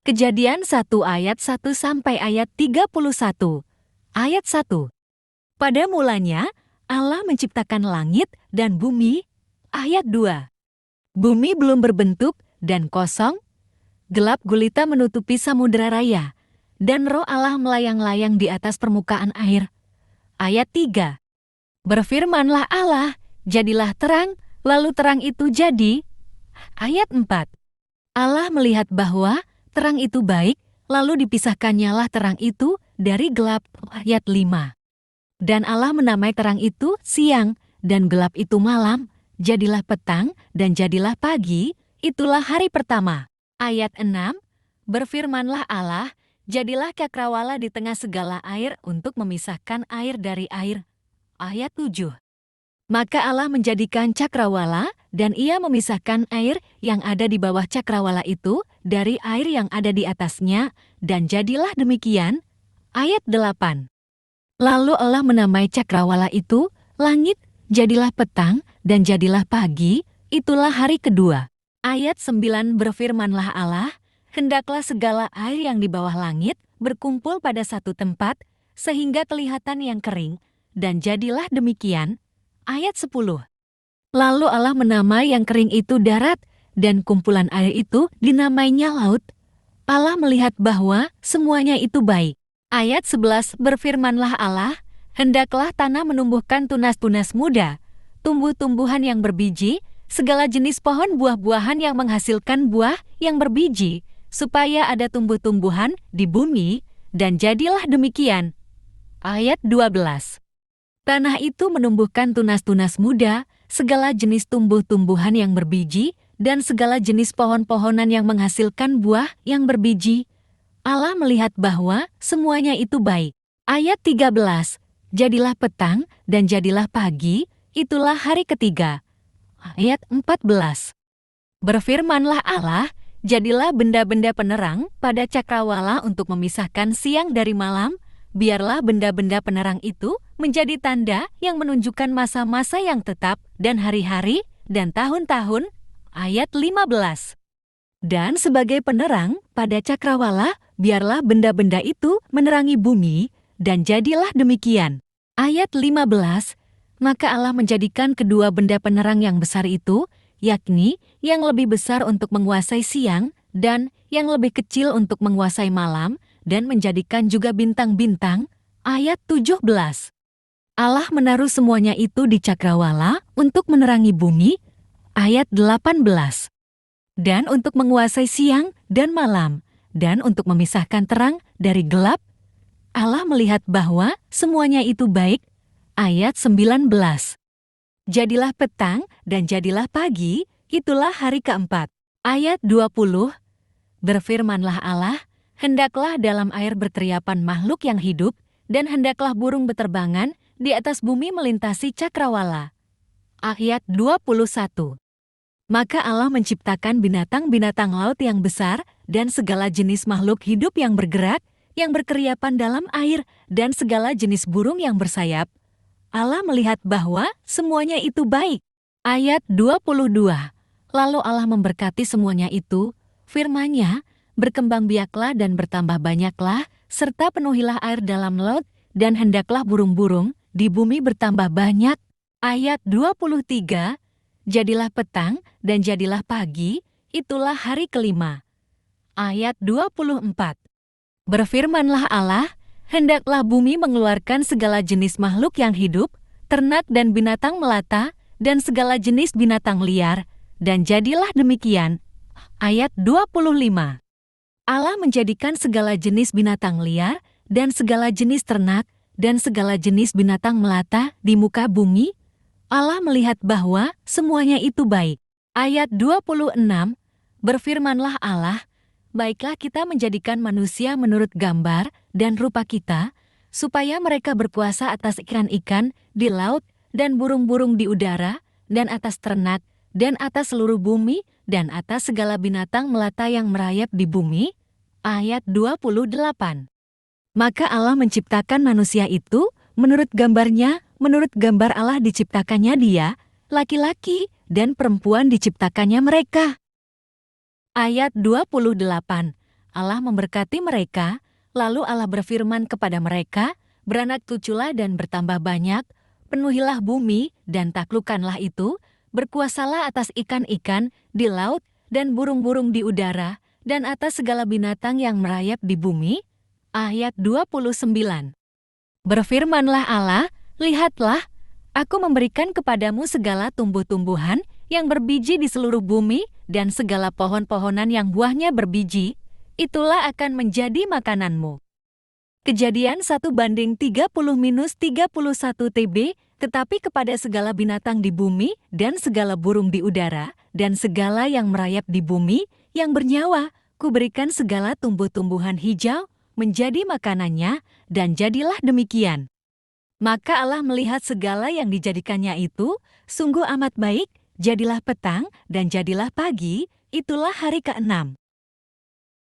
Kejadian 1 ayat 1 sampai ayat 31. Ayat 1. Pada mulanya, Allah menciptakan langit dan bumi. Ayat 2. Bumi belum berbentuk dan kosong. Gelap gulita menutupi samudera raya, dan roh Allah melayang-layang di atas permukaan air. Ayat 3. Berfirmanlah Allah, jadilah terang, lalu terang itu jadi. Ayat 4. Allah melihat bahwa terang itu baik, lalu dipisahkannyalah terang itu dari gelap. Ayat 5. Dan Allah menamai terang itu siang, dan gelap itu malam. Jadilah petang, dan jadilah pagi, itulah hari pertama. Ayat 6. Berfirmanlah Allah, jadilah cakrawala di tengah segala air untuk memisahkan air dari air. Ayat 7. Maka Allah menjadikan cakrawala, dan ia memisahkan air yang ada di bawah cakrawala itu dari air yang ada di atasnya, dan jadilah demikian. Ayat 8. Lalu Allah menamai cakrawala itu langit, jadilah petang, dan jadilah pagi, itulah hari kedua. Ayat 9 berfirmanlah Allah, hendaklah segala air yang di bawah langit berkumpul pada satu tempat, sehingga kelihatan yang kering, dan jadilah demikian. Ayat 10. Lalu Allah menamai yang kering itu darat, dan kumpulan air itu dinamainya laut. Allah melihat bahwa semuanya itu baik. Ayat 11 berfirmanlah Allah, hendaklah tanah menumbuhkan tunas-tunas muda, tumbuh-tumbuhan yang berbiji, segala jenis pohon buah-buahan yang menghasilkan buah yang berbiji, supaya ada tumbuh-tumbuhan di bumi, dan jadilah demikian. Ayat 12. Tanah itu menumbuhkan tunas-tunas muda, segala jenis tumbuh-tumbuhan yang berbiji, dan segala jenis pohon-pohonan yang menghasilkan buah yang berbiji. Allah melihat bahwa semuanya itu baik. Ayat 13. Jadilah petang dan jadilah pagi, itulah hari ketiga. Ayat 14. Berfirmanlah Allah, jadilah benda-benda penerang pada cakrawala untuk memisahkan siang dari malam. Biarlah benda-benda penerang itu menjadi tanda yang menunjukkan masa-masa yang tetap dan hari-hari dan tahun-tahun. Ayat 15. Dan sebagai penerang pada cakrawala, biarlah benda-benda itu menerangi bumi, dan jadilah demikian. Ayat 15. Maka Allah menjadikan kedua benda penerang yang besar itu, yakni yang lebih besar untuk menguasai siang, dan yang lebih kecil untuk menguasai malam, dan menjadikan juga bintang-bintang. Ayat 17. Allah menaruh semuanya itu di cakrawala untuk menerangi bumi. Ayat 18. Dan untuk menguasai siang dan malam, dan untuk memisahkan terang dari gelap. Allah melihat bahwa semuanya itu baik. Ayat 19. Jadilah petang dan jadilah pagi, itulah hari keempat. Ayat 20. Berfirmanlah Allah, hendaklah dalam air berteriapan makhluk yang hidup, dan hendaklah burung beterbangan di atas bumi melintasi cakrawala. Ayat 21. Maka Allah menciptakan binatang-binatang laut yang besar, dan segala jenis makhluk hidup yang bergerak, yang berkeriapan dalam air, dan segala jenis burung yang bersayap. Allah melihat bahwa semuanya itu baik. Ayat 22. Lalu Allah memberkati semuanya itu, firman-Nya, berkembang biaklah dan bertambah banyaklah, serta penuhilah air dalam laut, dan hendaklah burung-burung di bumi bertambah banyak. Ayat 23. Jadilah petang dan jadilah pagi, itulah hari kelima. Ayat 24. Berfirmanlah Allah, hendaklah bumi mengeluarkan segala jenis makhluk yang hidup, ternak dan binatang melata, dan segala jenis binatang liar, dan jadilah demikian. Ayat 25. Allah menjadikan segala jenis binatang liar, dan segala jenis ternak, dan segala jenis binatang melata di muka bumi. Allah melihat bahwa semuanya itu baik. Ayat 26. Berfirmanlah Allah, baiklah kita menjadikan manusia menurut gambar dan rupa kita, supaya mereka berkuasa atas ikan-ikan di laut, dan burung-burung di udara, dan atas ternak, dan atas seluruh bumi, dan atas segala binatang melata yang merayap di bumi. Ayat 28. Maka Allah menciptakan manusia itu menurut gambarnya, menurut gambar Allah diciptakannya dia, laki-laki dan perempuan diciptakannya mereka. Ayat 28. Allah memberkati mereka, lalu Allah berfirman kepada mereka, "Beranak cuculah dan bertambah banyak, penuhilah bumi dan taklukkanlah itu, berkuasalah atas ikan-ikan di laut dan burung-burung di udara, dan atas segala binatang yang merayap di bumi." Ayat 29. Berfirmanlah Allah, "Lihatlah, aku memberikan kepadamu segala tumbuh-tumbuhan yang berbiji di seluruh bumi dan segala pohon-pohonan yang buahnya berbiji, itulah akan menjadi makananmu." Kejadian 1:30-31 TB, tetapi kepada segala binatang di bumi dan segala burung di udara dan segala yang merayap di bumi yang bernyawa, kuberikan segala tumbuh-tumbuhan hijau menjadi makanannya, dan jadilah demikian. Maka Allah melihat segala yang dijadikannya itu, sungguh amat baik, jadilah petang dan jadilah pagi, itulah hari ke-6.